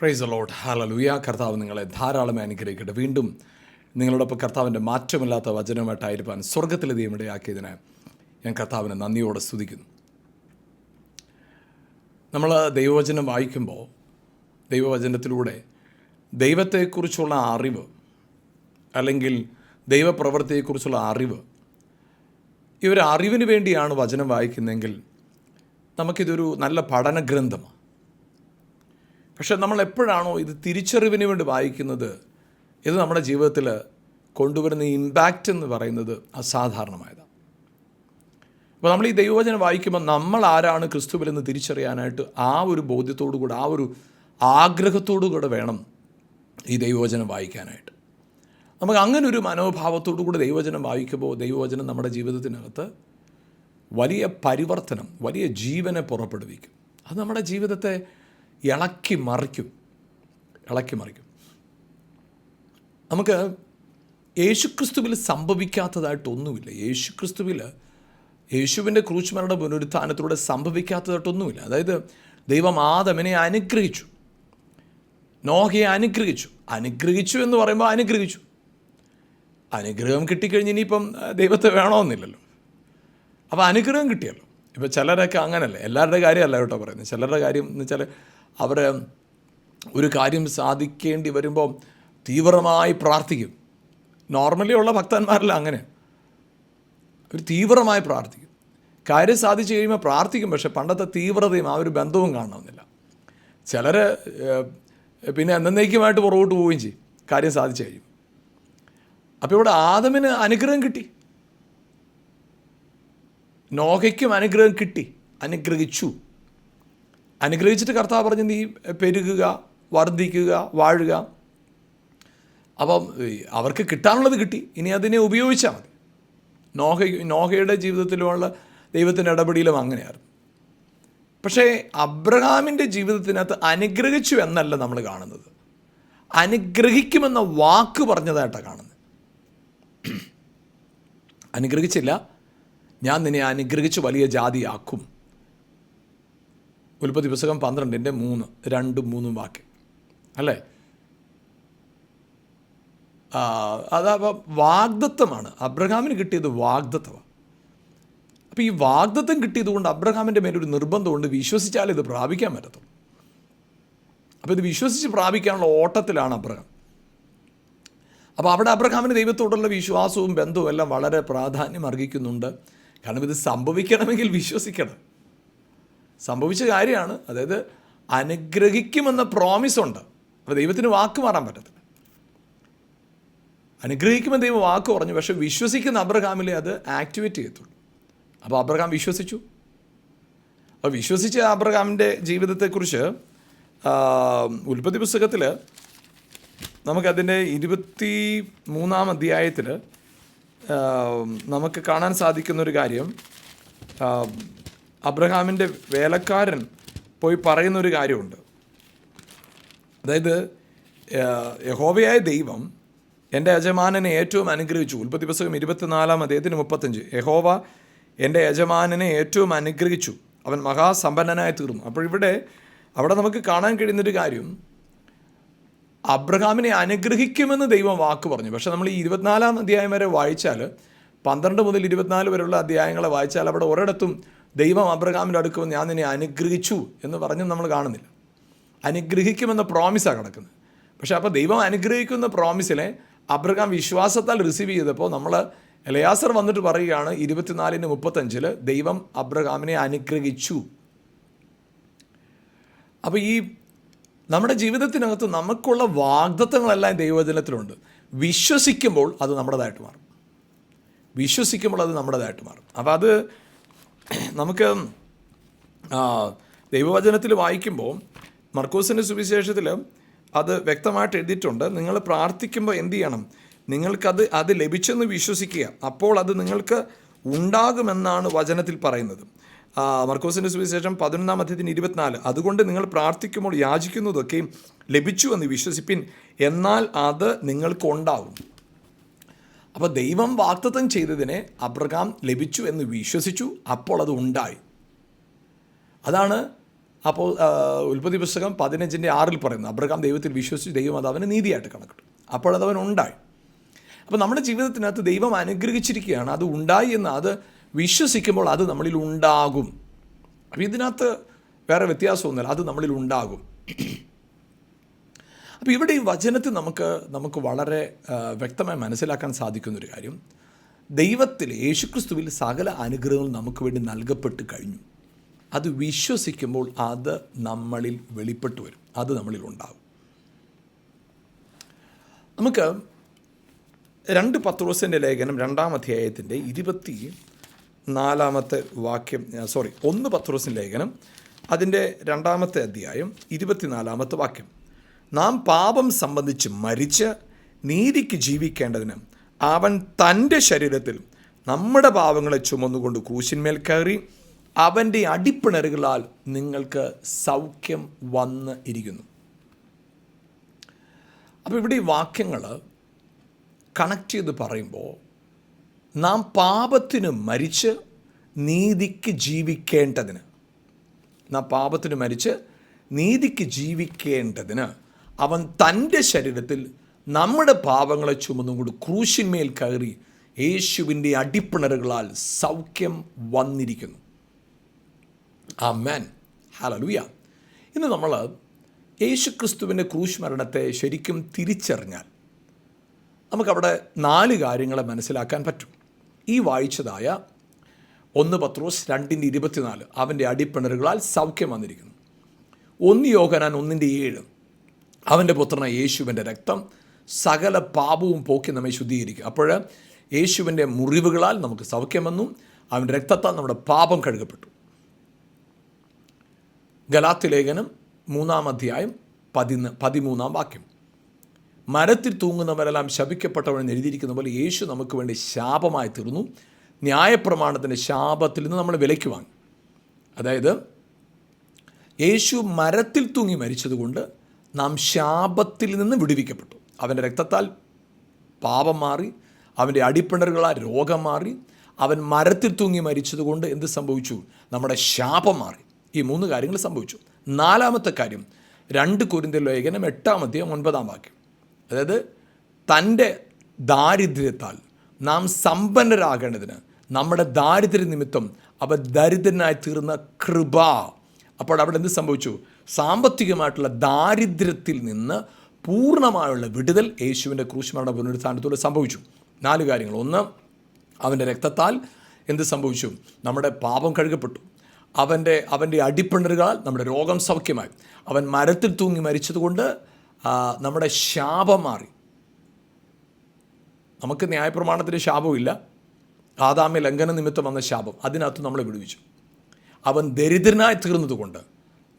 Praise the Lord. Hallelujah. കർത്താവ് നിങ്ങളെ ധാരാളമായി അനുഗ്രഹിക്കട്ടെ. വീണ്ടും നിങ്ങളോടൊപ്പം കർത്താവിൻ്റെ മാറ്റമില്ലാത്ത വചനമായിട്ടായിരിക്കാൻ സ്വർഗത്തിലെ ദൈവമിടയാക്കിയതിന് ഞാൻ കർത്താവിനെ നന്ദിയോടെ സ്തുതിക്കുന്നു. നമ്മൾ ദൈവവചനം വായിക്കുമ്പോൾ ദൈവവചനത്തിലൂടെ ദൈവത്തെക്കുറിച്ചുള്ള അറിവ് അല്ലെങ്കിൽ ദൈവപ്രവൃത്തിയെക്കുറിച്ചുള്ള അറിവ്, ഈ ഒരു അറിവിന് വേണ്ടിയാണ് വചനം വായിക്കുന്നതെങ്കിൽ നമുക്കിതൊരു നല്ല പഠന ഗ്രന്ഥമാണ്. പക്ഷെ നമ്മൾ എപ്പോഴാണോ ഇത് തിരിച്ചറിവിന് വേണ്ടി വായിക്കുന്നത്, ഇത് നമ്മുടെ ജീവിതത്തിൽ കൊണ്ടുവരുന്ന ഇമ്പാക്റ്റ് എന്ന് പറയുന്നത് അസാധാരണമായതാണ്. അപ്പോൾ നമ്മൾ ഈ ദൈവവചനം വായിക്കുമ്പോൾ നമ്മൾ ആരാണ് ക്രിസ്തുവിലെന്ന് തിരിച്ചറിയാനായിട്ട് ആ ഒരു ബോധ്യത്തോടു കൂടെ, ആ ഒരു ആഗ്രഹത്തോടു കൂടെ വേണം ഈ ദൈവവചനം വായിക്കാനായിട്ട്. നമുക്ക് അങ്ങനെ ഒരു മനോഭാവത്തോടു കൂടി ദൈവവചനം വായിക്കുമ്പോൾ ദൈവവചനം നമ്മുടെ ജീവിതത്തിനകത്ത് വലിയ പരിവർത്തനം, വലിയ ജീവനെ പുറപ്പെടുവിക്കും. അത് നമ്മുടെ ജീവിതത്തെ ഇളക്കി മറിക്കും. നമുക്ക് യേശുക്രിസ്തുവിൽ സംഭവിക്കാത്തതായിട്ടൊന്നുമില്ല. യേശുവിൻ്റെ ക്രൂശ് പുനരുത്ഥാനത്തിലൂടെ സംഭവിക്കാത്തതായിട്ടൊന്നുമില്ല. അതായത് ദൈവം ആദമിനെ അനുഗ്രഹിച്ചു, നോഹയെ അനുഗ്രഹിച്ചു എന്ന് പറയുമ്പോൾ അനുഗ്രഹം കിട്ടിക്കഴിഞ്ഞ് ഇനിയിപ്പം ദൈവത്തെ വേണമെന്നില്ലല്ലോ. അപ്പോൾ അനുഗ്രഹം കിട്ടിയല്ലോ. ഇപ്പോൾ ചിലരൊക്കെ അങ്ങനല്ലേ, എല്ലാവരുടെ കാര്യമല്ല കേട്ടോ പറയുന്നത്. ചിലരുടെ കാര്യം എന്ന് വെച്ചാൽ അവർ ഒരു കാര്യം സാധിക്കേണ്ടി വരുമ്പോൾ തീവ്രമായി പ്രാർത്ഥിക്കും. നോർമലി ഉള്ള ഭക്തന്മാരെല്ലാം അങ്ങനെ അവർ തീവ്രമായി പ്രാർത്ഥിക്കും. കാര്യം സാധിച്ചു കഴിയുമ്പോൾ പ്രാർത്ഥിക്കും, പക്ഷേ പണ്ടത്തെ തീവ്രതയും ആ ഒരു ബന്ധവും കാണണമെന്നില്ല. ചിലർ പിന്നെ എന്നേക്കുമായിട്ട് പുറകോട്ട് പോവുകയും ചെയ്യും കാര്യം സാധിച്ചു കഴിയും. അപ്പോൾ ഇവിടെ ആദമിന് അനുഗ്രഹം കിട്ടി, നോഹയ്ക്കും അനുഗ്രഹം കിട്ടി, അനുഗ്രഹിച്ചിട്ട് കർത്താവ് പറഞ്ഞ് നീ പെരുകുക, വർദ്ധിക്കുക, വാഴുക. അപ്പം അവർക്ക് കിട്ടാനുള്ളത് കിട്ടി, ഇനി അതിനെ ഉപയോഗിച്ചാൽ മതി. നോഹയുടെ ജീവിതത്തിലുമുള്ള ദൈവത്തിൻ്റെ ഇടപെടലും അങ്ങനെയായിരുന്നു. പക്ഷേ അബ്രഹാമിൻ്റെ ജീവിതത്തിനകത്ത് അനുഗ്രഹിച്ചു എന്നല്ല നമ്മൾ കാണുന്നത്, അനുഗ്രഹിക്കുമെന്ന വാക്ക് പറഞ്ഞതായിട്ടാണ് കാണുന്നത്. അനുഗ്രഹിച്ചില്ല, ഞാൻ നിന്നെ അനുഗ്രഹിച്ച് വലിയ ജാതിയാക്കും. ഉൽപ്പത്തി പുസ്തകം 12:2-3 വാക്യം അല്ലേ? അതപ്പോൾ വാഗ്ദത്തമാണ് അബ്രഹാമിന് കിട്ടിയത്, വാഗ്ദത്തമാണ്. അപ്പോൾ ഈ വാഗ്ദത്തം കിട്ടിയത് കൊണ്ട് അബ്രഹാമിൻ്റെ മേലൊരു നിർബന്ധമുണ്ട്, വിശ്വസിച്ചാൽ ഇത് പ്രാപിക്കാൻ പറ്റത്തുള്ളൂ. അപ്പോൾ ഇത് വിശ്വസിച്ച് പ്രാപിക്കാനുള്ള ഓട്ടത്തിലാണ് അബ്രഹാം. അപ്പോൾ അവിടെ അബ്രഹാമിന് ദൈവത്തോടുള്ള വിശ്വാസവും ബന്ധവും എല്ലാം വളരെ പ്രാധാന്യം അർഹിക്കുന്നുണ്ട്. കാരണം ഇത് സംഭവിക്കണമെങ്കിൽ വിശ്വസിക്കണം. സംഭവിച്ച കാര്യമാണ്. അതായത് അനുഗ്രഹിക്കുമെന്ന പ്രോമിസ് ഉണ്ട്. അപ്പോൾ ദൈവത്തിന് വാക്ക് മാറാൻ പറ്റത്തില്ല. അനുഗ്രഹിക്കുമെന്ന് ദൈവം വാക്ക് പറഞ്ഞു, പക്ഷേ വിശ്വസിക്കുന്ന അബ്രഹാമിലെ അത് ആക്ടിവേറ്റ് ചെയ്യത്തുള്ളൂ. അപ്പോൾ അബ്രഹാം വിശ്വസിച്ചു. അപ്പോൾ വിശ്വസിച്ച അബ്രഹാമിൻ്റെ ജീവിതത്തെക്കുറിച്ച് ഉൽപ്പത്തി പുസ്തകത്തിൽ നമുക്കതിൻ്റെ 23-ാം അധ്യായത്തിൽ നമുക്ക് കാണാൻ സാധിക്കുന്നൊരു കാര്യം, അബ്രഹാമിൻ്റെ വേലക്കാരൻ പോയി പറയുന്നൊരു കാര്യമുണ്ട്. അതായത് യഹോവയായ ദൈവം എൻ്റെ യജമാനനെ ഏറ്റവും അനുഗ്രഹിച്ചു. ഉൽപ്പത്തി പുസ്തകം 24-ാം അധ്യായത്തിന് 35. യഹോവ എൻ്റെ യജമാനനെ ഏറ്റവും അനുഗ്രഹിച്ചു, അവൻ മഹാസമ്പന്നനായി തീർന്നു. അപ്പോൾ അവിടെ നമുക്ക് കാണാൻ കഴിയുന്നൊരു കാര്യം, അബ്രഹാമിനെ അനുഗ്രഹിക്കുമെന്ന് ദൈവം വാക്ക് പറഞ്ഞു. പക്ഷേ നമ്മൾ ഈ 24-ാം അധ്യായം വരെ വായിച്ചാൽ, 12 മുതൽ 24 വരെയുള്ള അധ്യായങ്ങളെ വായിച്ചാൽ അവിടെ ഒരിടത്തും ദൈവം അബ്രഹാമിൻ്റെ അടുക്കുമെന്ന് ഞാൻ നിന്നെ അനുഗ്രഹിച്ചു എന്ന് പറഞ്ഞ് നമ്മൾ കാണുന്നില്ല. അനുഗ്രഹിക്കുമെന്ന പ്രോമിസാണ് കിടക്കുന്നത്. പക്ഷേ അപ്പോൾ ദൈവം അനുഗ്രഹിക്കുന്ന പ്രോമിസിനെ അബ്രഹാം വിശ്വാസത്താൽ റിസീവ് ചെയ്തപ്പോൾ നമ്മൾ എലയാസർ വന്നിട്ട് പറയുകയാണ് 24:35 ദൈവം അബ്രഹാമിനെ അനുഗ്രഹിച്ചു. അപ്പോൾ ഈ നമ്മുടെ ജീവിതത്തിനകത്ത് നമുക്കുള്ള വാഗ്ദത്തങ്ങളെല്ലാം ദൈവവചനത്തിലുണ്ട്. വിശ്വസിക്കുമ്പോൾ അത് നമ്മുടേതായിട്ട് മാറും. അപ്പോൾ അത് നമുക്ക് ദൈവവചനത്തിൽ വായിക്കുമ്പോൾ മർക്കോസിൻ്റെ സുവിശേഷത്തിൽ അത് വ്യക്തമായിട്ട് എഴുതിയിട്ടുണ്ട്. നിങ്ങൾ പ്രാർത്ഥിക്കുമ്പോൾ എന്ത് ചെയ്യണം? അത് ലഭിച്ചെന്ന് വിശ്വസിക്കുക, അപ്പോൾ അത് നിങ്ങൾക്ക് ഉണ്ടാകുമെന്നാണ് വചനത്തിൽ പറയുന്നത്. മർക്കോസിൻ്റെ സുവിശേഷം 11-ാം അധ്യായത്തിന് 24. അതുകൊണ്ട് നിങ്ങൾ പ്രാർത്ഥിക്കുമ്പോൾ യാചിക്കുന്നതൊക്കെയും ലഭിച്ചു എന്ന് വിശ്വസിപ്പിൻ, എന്നാൽ അത് നിങ്ങൾക്ക് ഉണ്ടാകും. അപ്പോൾ ദൈവം വാഗ്ദത്തം ചെയ്തതിനെ അബ്രഹാം ലഭിച്ചു എന്ന് വിശ്വസിച്ചു, അപ്പോൾ അത് ഉണ്ടായി. അതാണ് അപ്പോൾ ഉൽപ്പത്തി പുസ്തകം 15:6 പറയുന്നു, അബ്രഹാം ദൈവത്തിൽ വിശ്വസിച്ച് ദൈവം അത് അവന് നീതിയായിട്ട് കണക്കിട്ടു. അപ്പോൾ അത് അവനുണ്ടായി. അപ്പോൾ നമ്മുടെ ജീവിതത്തിനകത്ത് ദൈവം അനുഗ്രഹിച്ചിരിക്കുകയാണ്, അത് ഉണ്ടായി എന്ന് അത് വിശ്വസിക്കുമ്പോൾ അത് നമ്മളിൽ ഉണ്ടാകും. അപ്പോൾ ഇതിനകത്ത് വേറെ വ്യത്യാസമൊന്നുമില്ല, അത് നമ്മളിൽ ഉണ്ടാകും. അപ്പോൾ ഇവിടെ ഈ വചനത്തിൽ നമുക്ക് വളരെ വ്യക്തമായി മനസ്സിലാക്കാൻ സാധിക്കുന്നൊരു കാര്യം, ദൈവത്തിൽ യേശുക്രിസ്തുവിൽ സകല അനുഗ്രഹങ്ങൾ നമുക്ക് വേണ്ടി നൽകപ്പെട്ട് കഴിഞ്ഞു. അത് വിശ്വസിക്കുമ്പോൾ അത് നമ്മളിൽ വെളിപ്പെട്ടു വരും, അത് നമ്മളിൽ ഉണ്ടാകും. നമുക്ക് 2 പത്രോസിൻ്റെ ലേഖനം 2-ാം അധ്യായത്തിൻ്റെ 24-ാമത്തെ വാക്യം, 1 പത്രോസിൻ്റെ ലേഖനം അതിൻ്റെ 2-ാമത്തെ അധ്യായം 24-ാമത്തെ വാക്യം. നാം പാപം സംബന്ധിച്ച് മരിച്ച് നീതിക്ക് ജീവിക്കേണ്ടതിന് അവൻ തൻ്റെ ശരീരത്തിൽ നമ്മുടെ പാപങ്ങളെ ചുമന്നുകൊണ്ട് ക്രൂശിന്മേൽ കയറി അവൻ്റെ അടിപ്പിണരുകളാൽ നിങ്ങൾക്ക് സൗഖ്യം വന്ന് ഇരിക്കുന്നു. അപ്പോൾ ഇവിടെ ഈ വാക്യങ്ങൾ കണക്ട് ചെയ്ത് പറയുമ്പോൾ, നാം പാപത്തിന് മരിച്ച് നീതിക്ക് ജീവിക്കേണ്ടതിന്, അവൻ തൻ്റെ ശരീരത്തിൽ നമ്മുടെ പാപങ്ങളെ ചുമന്നുകൊണ്ട് ക്രൂശിന്മേൽ കയറി യേശുവിൻ്റെ അടിപ്പിണരുകളാൽ സൗഖ്യം വന്നിരിക്കുന്നു. ആമേൻ, ഹല്ലേലൂയ. ഇന്ന് നമ്മൾ യേശുക്രിസ്തുവിൻ്റെ ക്രൂശ് മരണത്തെ ശരിക്കും തിരിച്ചറിഞ്ഞാൽ നമുക്കവിടെ 4 കാര്യങ്ങളെ മനസ്സിലാക്കാൻ പറ്റും. ഈ വായിച്ചതായ 1 പത്രോസ് 2:24 അവൻ്റെ അടിപ്പിണരുകളാൽ സൗഖ്യം വന്നിരിക്കുന്നു. 1 യോഹന്നാൻ 1:7 അവൻ്റെ പുത്രനായ യേശുവിൻ്റെ രക്തം സകല പാപവും പോക്കി നമ്മെ ശുദ്ധീകരിക്കും. അപ്പോൾ യേശുവിൻ്റെ മുറിവുകളാൽ നമുക്ക് സൗഖ്യം വന്നു, അവൻ്റെ രക്തത്താൽ നമ്മുടെ പാപം കഴുകപ്പെട്ടു. ഗലാത്യ ലേഖനം 3-ാം അധ്യായം 13-ാം വാക്യം, മരത്തിൽ തൂങ്ങുന്നവരെല്ലാം ശപിക്കപ്പെട്ടവരെന്ന് എഴുതിയിരിക്കുന്ന പോലെ യേശു നമുക്ക് വേണ്ടി ശാപമായി തീർന്നു, ന്യായപ്രമാണത്തിൻ്റെ ശാപത്തിൽ നിന്ന് നമ്മൾ വിലയ്ക്ക് വാങ്ങി. അതായത് യേശു മരത്തിൽ തൂങ്ങി മരിച്ചതുകൊണ്ട് നാം ശാപത്തിൽ നിന്ന് വിടുവിക്കപ്പെട്ടു. അവൻ്റെ രക്തത്താൽ പാപം മാറി, അവൻ്റെ അടിപ്പിണറുകളാൽ രോഗം മാറി. അവൻ മരത്തിൽ തൂങ്ങി മരിച്ചതുകൊണ്ട് എന്ത് സംഭവിച്ചു? നമ്മുടെ ശാപം മാറി. ഈ 3 കാര്യങ്ങൾ സംഭവിച്ചു. 4-ാമത്തെ കാര്യം 2 കൊരിന്ത്യർ ലേഖനം 8-ാം അധ്യായം 9-ാം വാക്യം, അതായത് തൻ്റെ ദാരിദ്ര്യത്താൽ നാം സമ്പന്നരാകേണ്ടതിന് നമ്മുടെ ദാരിദ്ര്യ നിമിത്തം അവ ദരിദ്രനായി തീർന്ന കൃപ. അപ്പോൾ അവിടെ എന്ത് സംഭവിച്ചു? സാമ്പത്തികമായിട്ടുള്ള ദാരിദ്ര്യത്തിൽ നിന്ന് പൂർണ്ണമായുള്ള വിടുതൽ യേശുവിൻ്റെ ക്രൂശ് മരണ പുനരുത്ഥാനത്തോടെ സംഭവിച്ചു. 4 കാര്യങ്ങൾ. 1, അവൻ്റെ രക്തത്താൽ എന്ത് സംഭവിച്ചു? നമ്മുടെ പാപം കഴുകപ്പെട്ടു. അവൻ്റെ അടിപ്പിണറുകളാൽ നമ്മുടെ രോഗം സൗഖ്യമായി. അവൻ മരത്തിൽ തൂങ്ങി മരിച്ചതുകൊണ്ട് നമ്മുടെ ശാപം മാറി. നമുക്ക് ന്യായപ്രമാണത്തിൻ്റെ ശാപമില്ല, ആദാമ്യ ലംഘന നിമിത്തം വന്ന ശാപം, അതിനകത്ത് നമ്മളെ വിടുവിച്ചു. അവൻ ദരിദ്രനായി തീർന്നതുകൊണ്ട്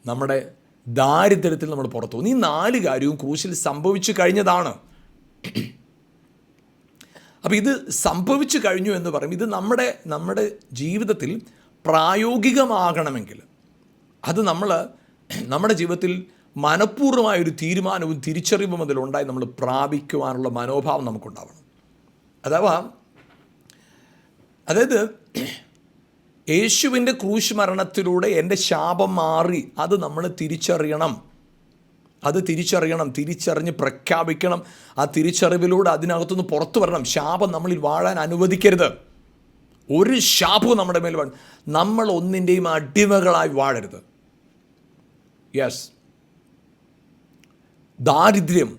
നമ്മുടെ ദാരിദ്ര്യത്തിൽ നമ്മൾ പുറത്തു വന്നു. ഈ 4 കാര്യവും ക്രൂശിൽ സംഭവിച്ചു കഴിഞ്ഞതാണ്. അപ്പോൾ ഇത് സംഭവിച്ചു കഴിഞ്ഞു എന്ന് പറയും. ഇത് നമ്മുടെ ജീവിതത്തിൽ പ്രായോഗികമാകണമെങ്കിൽ അത് നമ്മുടെ ജീവിതത്തിൽ മനഃപൂർവ്വമായൊരു തീരുമാനവും തിരിച്ചറിവും അതിലുണ്ടായി നമ്മൾ പ്രാപിക്കുവാനുള്ള മനോഭാവം നമുക്കുണ്ടാവണം. അതായത് യേശുവിൻ്റെ ക്രൂശ് മരണത്തിലൂടെ എൻ്റെ ശാപം മാറി, അത് നമ്മൾ തിരിച്ചറിയണം. തിരിച്ചറിഞ്ഞ് പ്രഖ്യാപിക്കണം. ആ തിരിച്ചറിവിലൂടെ അതിനകത്തുനിന്ന് പുറത്തു വരണം. ശാപം നമ്മളിൽ വാഴാൻ അനുവദിക്കരുത്. ഒരു ശാപവും നമ്മുടെ മേൽ വേണം. നമ്മൾ ഒന്നിൻ്റെയും അടിമകളായി വാഴരുത്. യെസ്, ദാരിദ്ര്യം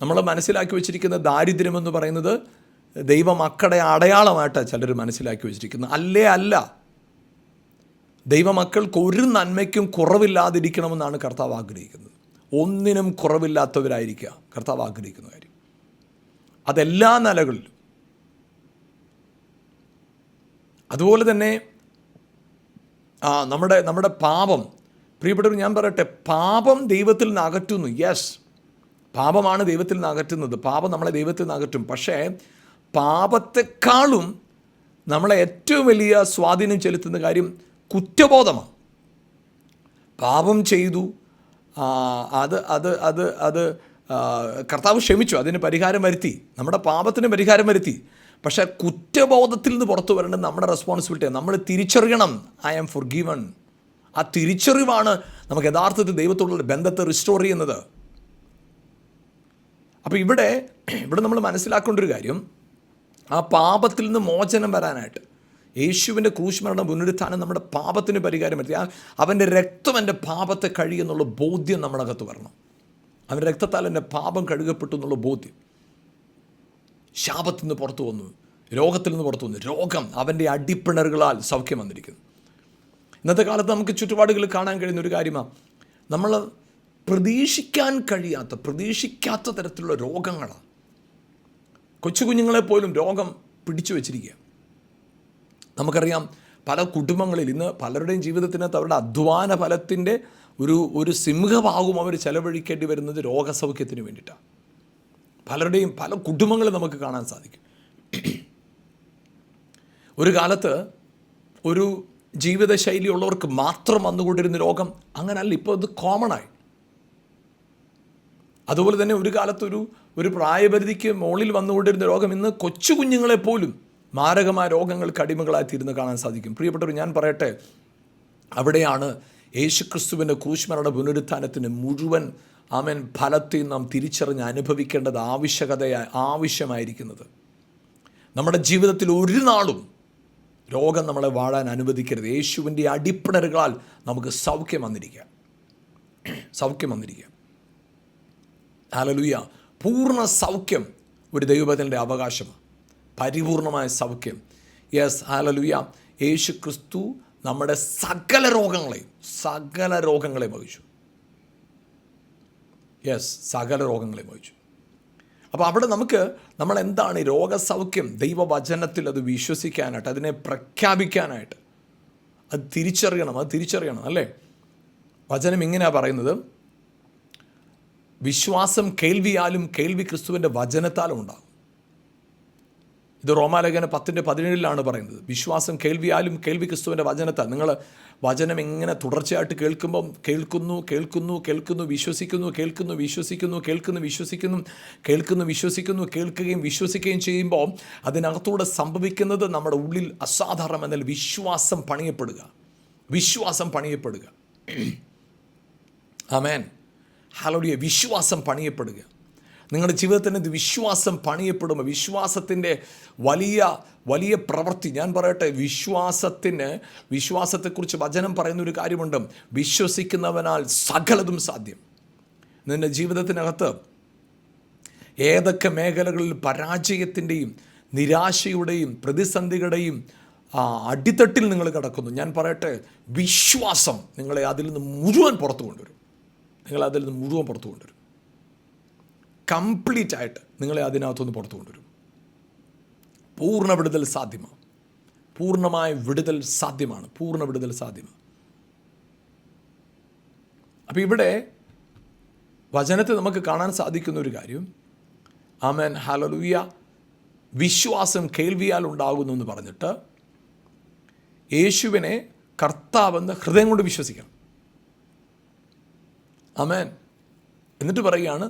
നമ്മൾ മനസ്സിലാക്കി വെച്ചിരിക്കുന്ന ദാരിദ്ര്യം എന്ന് പറയുന്നത് ദൈവമക്കളുടെ അടയാളമായിട്ടാണ് ചിലർ മനസ്സിലാക്കി വെച്ചിരിക്കുന്നത്. അല്ല, ദൈവമക്കൾക്ക് ഒരു നന്മയ്ക്കും കുറവില്ലാതിരിക്കണമെന്നാണ് കർത്താവ് ആഗ്രഹിക്കുന്നത്. ഒന്നിനും കുറവില്ലാത്തവരായിരിക്കുക കർത്താവ് ആഗ്രഹിക്കുന്ന കാര്യം. അതെല്ലാ നിലകളിലും. അതുപോലെ തന്നെ നമ്മുടെ പാപം, പ്രിയപ്പെട്ടവർ, ഞാൻ പറയട്ടെ, പാപം ദൈവത്തിൽ നിന്ന് അകറ്റുന്നു. യെസ്, പാപമാണ് ദൈവത്തിൽ നിന്ന് അകറ്റുന്നത്. പാപം നമ്മളെ ദൈവത്തിൽ നിന്ന് അകറ്റും. പക്ഷേ പാപത്തെക്കാളും നമ്മളെ ഏറ്റവും വലിയ സ്വാധീനം ചെലുത്തുന്ന കാര്യം കുറ്റബോധമാണ്. പാപം ചെയ്തു, അത് കർത്താവ് ക്ഷമിച്ചു, അതിന് പരിഹാരം വരുത്തി, നമ്മുടെ പാപത്തിന് പരിഹാരം വരുത്തി. പക്ഷേ കുറ്റബോധത്തിൽ നിന്ന് പുറത്തു വരേണ്ടത് നമ്മുടെ റെസ്പോൺസിബിലിറ്റിയാണ്. നമ്മൾ തിരിച്ചറിയണം, ഐ ആം ഫോർഗിവൺ. ആ തിരിച്ചറിവാണ് നമുക്ക് യഥാർത്ഥത്തിൽ ദൈവത്തോടുള്ള ബന്ധത്തെ റിസ്റ്റോർ ചെയ്യുന്നത്. അപ്പോൾ ഇവിടെ നമ്മൾ മനസ്സിലാക്കേണ്ട ഒരു കാര്യം, ആ പാപത്തിൽ നിന്ന് മോചനം വരാനായിട്ട് യേശുവിൻ്റെ ക്രൂശ് പുനരുത്ഥാനം നമ്മുടെ പാപത്തിന് പരിഹാരം പറ്റി. അവൻ്റെ രക്തം എൻ്റെ പാപത്തെ കഴിയുന്നുള്ള ബോധ്യം നമ്മളകത്ത് വരണം. അവൻ്റെ രക്തത്താൽ എൻ്റെ പാപം കഴുകപ്പെട്ടു എന്നുള്ള ബോധ്യം. ശാപത്തിൽ നിന്ന് പുറത്തു വന്നു, രോഗത്തിൽ നിന്ന് പുറത്തു വന്നു. രോഗം അവൻ്റെ അടിപ്പിണറുകളാൽ സൗഖ്യം വന്നിരിക്കുന്നു. ഇന്നത്തെ കാലത്ത് നമുക്ക് ചുറ്റുപാടുകളിൽ കാണാൻ കഴിയുന്ന ഒരു കാര്യമാണ്, നമ്മൾ പ്രതീക്ഷിക്കാത്ത തരത്തിലുള്ള രോഗങ്ങളാണ്. കൊച്ചു കുഞ്ഞുങ്ങളെപ്പോലും രോഗം പിടിച്ചു വച്ചിരിക്കുക. നമുക്കറിയാം, പല കുടുംബങ്ങളിൽ ഇന്ന് പലരുടെയും ജീവിതത്തിനകത്ത് അവരുടെ അധ്വാന ഫലത്തിൻ്റെ ഒരു സിംഹഭാഗവും അവർ ചെലവഴിക്കേണ്ടി വരുന്നത് രോഗസൗഖ്യത്തിന് വേണ്ടിയിട്ടാണ്. പല കുടുംബങ്ങളും നമുക്ക് കാണാൻ സാധിക്കും. ഒരു കാലത്ത് ഒരു ജീവിതശൈലി ഉള്ളവർക്ക് മാത്രം വന്നുകൊണ്ടിരുന്ന രോഗം അങ്ങനല്ല, ഇപ്പോൾ ഇത് കോമണായി. അതുപോലെ തന്നെ ഒരു കാലത്ത് ഒരു പ്രായപരിധിക്ക് മുകളിൽ വന്നുകൊണ്ടിരുന്ന രോഗം ഇന്ന് കൊച്ചു കുഞ്ഞുങ്ങളെപ്പോലും മാരകമായ രോഗങ്ങൾക്ക് അടിമകളായി തീരുന്ന കാണാൻ സാധിക്കും. പ്രിയപ്പെട്ടവർ, ഞാൻ പറയട്ടെ, അവിടെയാണ് യേശുക്രിസ്തുവിൻ്റെ ക്രൂശ് പുനരുത്ഥാനത്തിന് മുഴുവൻ ഫലത്തെ നാം തിരിച്ചറിഞ്ഞ് അനുഭവിക്കേണ്ടത് ആവശ്യമായിരിക്കുന്നത്. നമ്മുടെ ജീവിതത്തിൽ ഒരു നാളും രോഗം നമ്മളെ വാഴാൻ അനുവദിക്കരുത്. യേശുവിൻ്റെ അടിപ്പിണറുകളാൽ നമുക്ക് സൗഖ്യം വന്നിരിക്കുക. ഹല്ലേലൂയ. പൂർണ്ണ സൗഖ്യം ഒരു ദൈവത്തിൻ്റെ അവകാശമാണ്, പരിപൂർണമായ സൗഖ്യം. Yes, hallelujah. യേശു ക്രിസ്തു നമ്മുടെ സകല രോഗങ്ങളെയും വഹിച്ചു. യെസ്, സകല രോഗങ്ങളെയും വഹിച്ചു. അപ്പോൾ അവിടെ നമ്മളെന്താണ് രോഗസൗഖ്യം ദൈവവചനത്തിൽ അത് വിശ്വസിക്കാനായിട്ട്, അതിനെ പ്രഖ്യാപിക്കാനായിട്ട് അത് തിരിച്ചറിയണം അല്ലേ? വചനം ഇങ്ങനെയാണ് പറയുന്നത്, വിശ്വാസം കേൾവിയാലും കേൾവി ക്രിസ്തുവിൻ്റെ വചനത്താലും ഉണ്ടാകും. ഇത് റോമാലേഖനം 10:17 പറയുന്നത്. വിശ്വാസം കേൾവിയാലും കേൾവി ക്രിസ്തുവിൻ്റെ വചനത്താൽ. നിങ്ങൾ വചനം ഇങ്ങനെ തുടർച്ചയായിട്ട് കേൾക്കുമ്പം കേൾക്കുന്നു കേൾക്കുകയും വിശ്വസിക്കുകയും ചെയ്യുമ്പോൾ അതിനകത്തൂടെ സംഭവിക്കുന്നത് നമ്മുടെ ഉള്ളിൽ അസാധാരണം എന്നാൽ വിശ്വാസം പണിയപ്പെടുക. ആമേൻ, ഹല്ലേലൂയ. വിശ്വാസം പണിയപ്പെടുക. നിങ്ങളുടെ ജീവിതത്തിന് വിശ്വാസം പണിയപ്പെടുമ്പോൾ വിശ്വാസത്തിൻ്റെ വലിയ പ്രവൃത്തി. ഞാൻ പറയട്ടെ, വിശ്വാസത്തെക്കുറിച്ച് വചനം പറയുന്നൊരു കാര്യമുണ്ട്, വിശ്വസിക്കുന്നവനാൽ സകലതും സാധ്യം. നിൻ്റെ ജീവിതത്തിനകത്ത് ഏതൊക്കെ മേഖലകളിൽ പരാജയത്തിൻ്റെയും നിരാശയുടെയും പ്രതിസന്ധികളുടെയും അടിത്തട്ടിൽ നിങ്ങൾ കിടക്കുന്നു, ഞാൻ പറയട്ടെ, വിശ്വാസം നിങ്ങളെ അതിൽ നിന്ന് മുഴുവൻ പുറത്തു കൊണ്ടുവരും. കംപ്ലീറ്റ് ആയിട്ട് നിങ്ങളെ അതിനകത്തുനിന്ന് പുറത്തു കൊണ്ടുവരും. പൂർണ്ണ വിടുതൽ സാധ്യമാണ്. പൂർണ്ണമായ വിടുതൽ സാധ്യമാണ്. അപ്പോൾ ഇവിടെ വചനത്തെ നമുക്ക് കാണാൻ സാധിക്കുന്ന ഒരു കാര്യം, ആമേൻ, ഹല്ലേലൂയ, വിശ്വാസം കേൾവിയാൽ ഉണ്ടാകുന്നു എന്ന് പറഞ്ഞിട്ട് യേശുവിനെ കർത്താവെന്ന് ഹൃദയം കൊണ്ട് വിശ്വസിക്കണം. ആമേൻ. എന്നിട്ട് പറയുകയാണ്,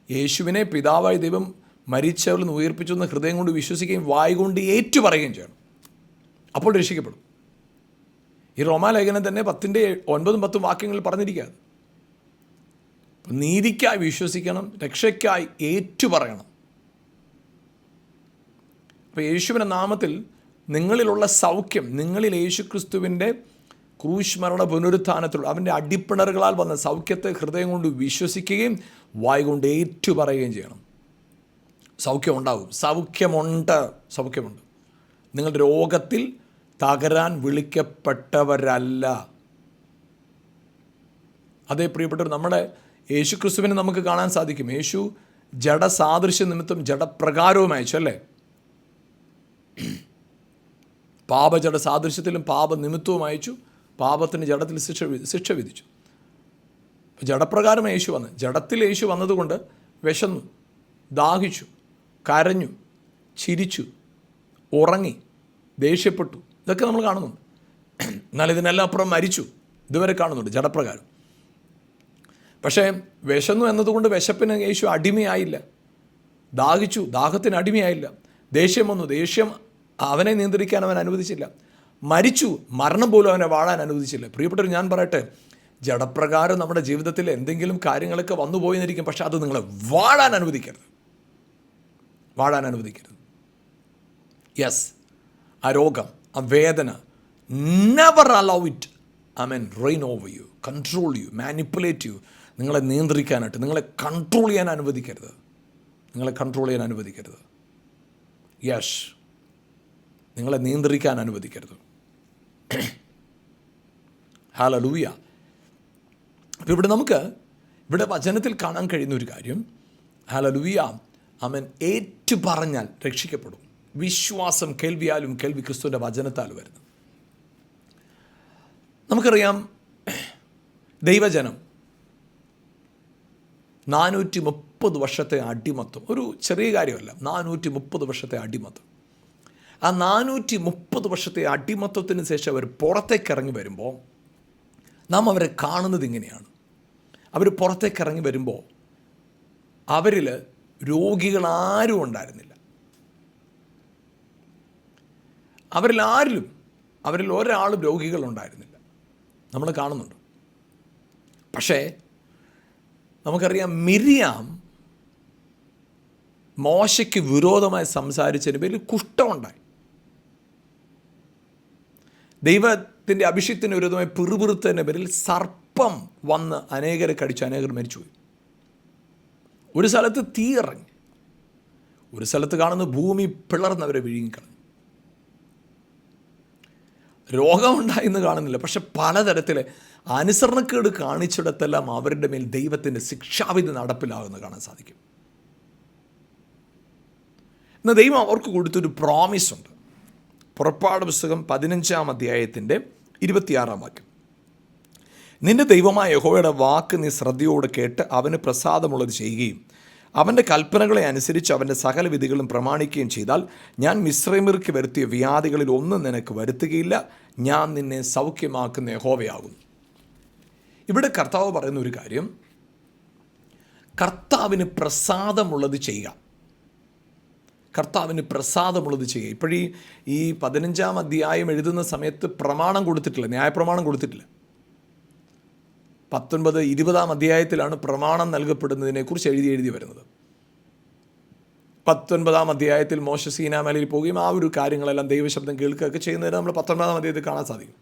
യേശുവിനെ പിതാവായ ദൈവം മരിച്ചവരിൽ നിന്ന് ഉയർപ്പിച്ചു എന്ന് ഹൃദയം കൊണ്ട് വിശ്വസിക്കുകയും വായ് കൊണ്ട് ഏറ്റുപറയുകയും ചെയ്യണം. അപ്പോൾ രക്ഷിക്കപ്പെടും. ഈ റോമാലേഖനം തന്നെ 10:9-10 വാക്യങ്ങളിൽ പറഞ്ഞിരിക്കുകയാണ്. നീതിക്കായി വിശ്വസിക്കണം, രക്ഷയ്ക്കായി ഏറ്റുപറയണം. അപ്പോൾ യേശുവിൻ്റെ നാമത്തിൽ നിങ്ങളിലുള്ള സൗഖ്യം, നിങ്ങളിൽ യേശുക്രിസ്തുവിൻ്റെ ക്രൂശ് പുനരുത്ഥാനത്തിലുള്ള അവൻ്റെ അടിപ്പിണറുകളാൽ വന്ന സൗഖ്യത്തെ ഹൃദയം കൊണ്ട് വിശ്വസിക്കുകയും വായ് കൊണ്ട് ഏറ്റുപറയുകയും ചെയ്യണം. സൗഖ്യം ഉണ്ടാവും. സൗഖ്യമുണ്ട്. നിങ്ങളുടെ രോഗത്തിൽ തകരാൻ വിളിക്കപ്പെട്ടവരല്ല. അതേ പ്രിയപ്പെട്ടവർ, നമ്മുടെ യേശുക്രിസ്തുവിനെ നമുക്ക് കാണാൻ സാധിക്കും. യേശു ജഡസാദൃശ്യ നിമിത്തം ജഡപ്രകാരവും അയച്ചു അല്ലേ? പാപജഡ സാദൃശ്യത്തിലും പാപനിമിത്തവും അയച്ചു. പാപത്തിന് ജഡത്തിൽ ശിക്ഷ വിധിച്ചു. ജഡപ്രകാരം യേശു വന്ന്, ജഡത്തിൽ യേശു വന്നതുകൊണ്ട് വിശന്നു, ദാഹിച്ചു, കരഞ്ഞു, ചിരിച്ചു, ഉറങ്ങി, ദേഷ്യപ്പെട്ടു. ഇതൊക്കെ നമ്മൾ കാണുന്നുണ്ട്. എന്നാൽ ഇതിനെല്ലാം അപ്പുറം മരിച്ചു ഇതുവരെ കാണുന്നുണ്ട് ജഡപ്രകാരം. പക്ഷേ വിശന്നു എന്നതുകൊണ്ട് വിശപ്പിന് യേശു അടിമയായില്ല. ദാഹിച്ചു, ദാഹത്തിന് അടിമയായില്ല. ദേഷ്യം വന്നു, ദേഷ്യം അവനെ നിയന്ത്രിക്കാൻ അവൻ അനുവദിച്ചില്ല. മരിച്ചു, മരണം പോലും അവനെ വാഴാൻ അനുവദിച്ചില്ല. പ്രിയപ്പെട്ടവർ, ഞാൻ പറയട്ടെ, ജഡപ്രകാരം നമ്മുടെ ജീവിതത്തിൽ എന്തെങ്കിലും കാര്യങ്ങളൊക്കെ വന്നു പോയെന്നിരിക്കും, പക്ഷെ അത് നിങ്ങളെ വാഴാൻ അനുവദിക്കരുത്. യെസ്, ആ രോഗം, ആ വേദന, never allow it reign over you, control you, manipulate you. നിങ്ങളെ നിയന്ത്രിക്കാനായിട്ട്, നിങ്ങളെ കൺട്രോൾ ചെയ്യാൻ അനുവദിക്കരുത്. യെസ്, നിങ്ങളെ നിയന്ത്രിക്കാൻ അനുവദിക്കരുത്. ഹല്ലേലൂയ. അപ്പോൾ ഇവിടെ വചനത്തിൽ കാണാൻ കഴിയുന്ന ഒരു കാര്യം, ഹല്ലേലൂയ, ഏറ്റു പറഞ്ഞാൽ രക്ഷിക്കപ്പെടും. വിശ്വാസം കേൾവിയാലും, കേൾവി ക്രിസ്തുവിൻ്റെ വചനത്താൽ വരുന്നു. നമുക്കറിയാം, ദൈവജനം 430 വർഷത്തെ അടിമത്തം ഒരു ചെറിയ കാര്യമല്ല. 430 വർഷത്തെ അടിമത്തം. ആ 430 വർഷത്തെ അടിമത്തത്തിന് ശേഷം അവർ പുറത്തേക്ക് ഇറങ്ങി വരുമ്പോൾ നാം അവരെ കാണുന്നത് ഇങ്ങനെയാണ്. അവർ പുറത്തേക്ക് ഇറങ്ങി വരുമ്പോൾ അവരിൽ രോഗികളാരും ഉണ്ടായിരുന്നില്ല. അവരിൽ ഒരാളും രോഗികളുണ്ടായിരുന്നില്ല. നമ്മൾ കാണുന്നുണ്ട്. പക്ഷേ നമുക്കറിയാം, മിരിയാം മോശയ്ക്ക് വിരോധമായി സംസാരിച്ചതിന് പേരിൽ കുഷ്ഠമുണ്ടായി. ദൈവത്തിൻ്റെ അഭിഷേകത്തിന് വിരോധമായി പിറുപിറുത്തതിൻ്റെ പേരിൽ സർപ്പം വന്ന് അനേകരെ കടിച്ചു, അനേകർ മരിച്ചുപോയി. ഒരു സ്ഥലത്ത് തീ ഇറങ്ങി, ഒരു സ്ഥലത്ത് കാണുന്ന ഭൂമി പിളർന്നവരെ വിഴുങ്ങിക്കളഞ്ഞു. രോഗമുണ്ടായി എന്ന് കാണുന്നില്ല, പക്ഷെ പലതരത്തിലെ അനുസരണക്കേട് കാണിച്ചിടത്തെല്ലാം അവരുടെ മേൽ ദൈവത്തിൻ്റെ ശിക്ഷാവിധി നടപ്പിലാകുന്ന കാണാൻ സാധിക്കും. എന്നാൽ ദൈവം അവർക്ക് കൊടുത്തൊരു പ്രോമിസ് ഉണ്ട്. പുറപ്പാട് പുസ്തകം 15-ാം അധ്യായത്തിൻ്റെ 26-ാം വാക്യം. നിന്റെ ദൈവമായ യഹോവയുടെ വാക്ക് നീ ശ്രദ്ധയോടെ കേട്ട് അവന് പ്രസാദമുള്ളത് ചെയ്യുകയും അവൻ്റെ കൽപ്പനകളെ അനുസരിച്ച് അവൻ്റെ സകല വിധികളും പ്രമാണിക്കുകയും ചെയ്താൽ ഞാൻ മിസ്രൈമ്യർക്ക് വരുത്തിയ വ്യാധികളിൽ ഒന്നും നിനക്ക് വരുത്തുകയില്ല. ഞാൻ നിന്നെ സൗഖ്യമാക്കുന്ന യഹോവയാകുന്നു. ഇവിടെ കർത്താവ് പറയുന്ന ഒരു കാര്യം, കർത്താവിന് പ്രസാദമുള്ളത് ചെയ്യുക. ഇപ്പോഴീ 15-ാം അധ്യായം എഴുതുന്ന സമയത്ത് പ്രമാണം കൊടുത്തിട്ടില്ല, ന്യായപ്രമാണം കൊടുത്തിട്ടില്ല. 19-20-ാം അധ്യായത്തിലാണ് പ്രമാണം നൽകപ്പെടുന്നതിനെക്കുറിച്ച് എഴുതി വരുന്നത്. 19-ാം അധ്യായത്തിൽ മോശ സീനാമലയിൽ പോവുകയും ആ ഒരു കാര്യങ്ങളെല്ലാം ദൈവശബ്ദം കേൾക്കുകയൊക്കെ ചെയ്യുന്നതിന് നമ്മൾ 19-ാം അധ്യായത്തിൽ കാണാൻ സാധിക്കും.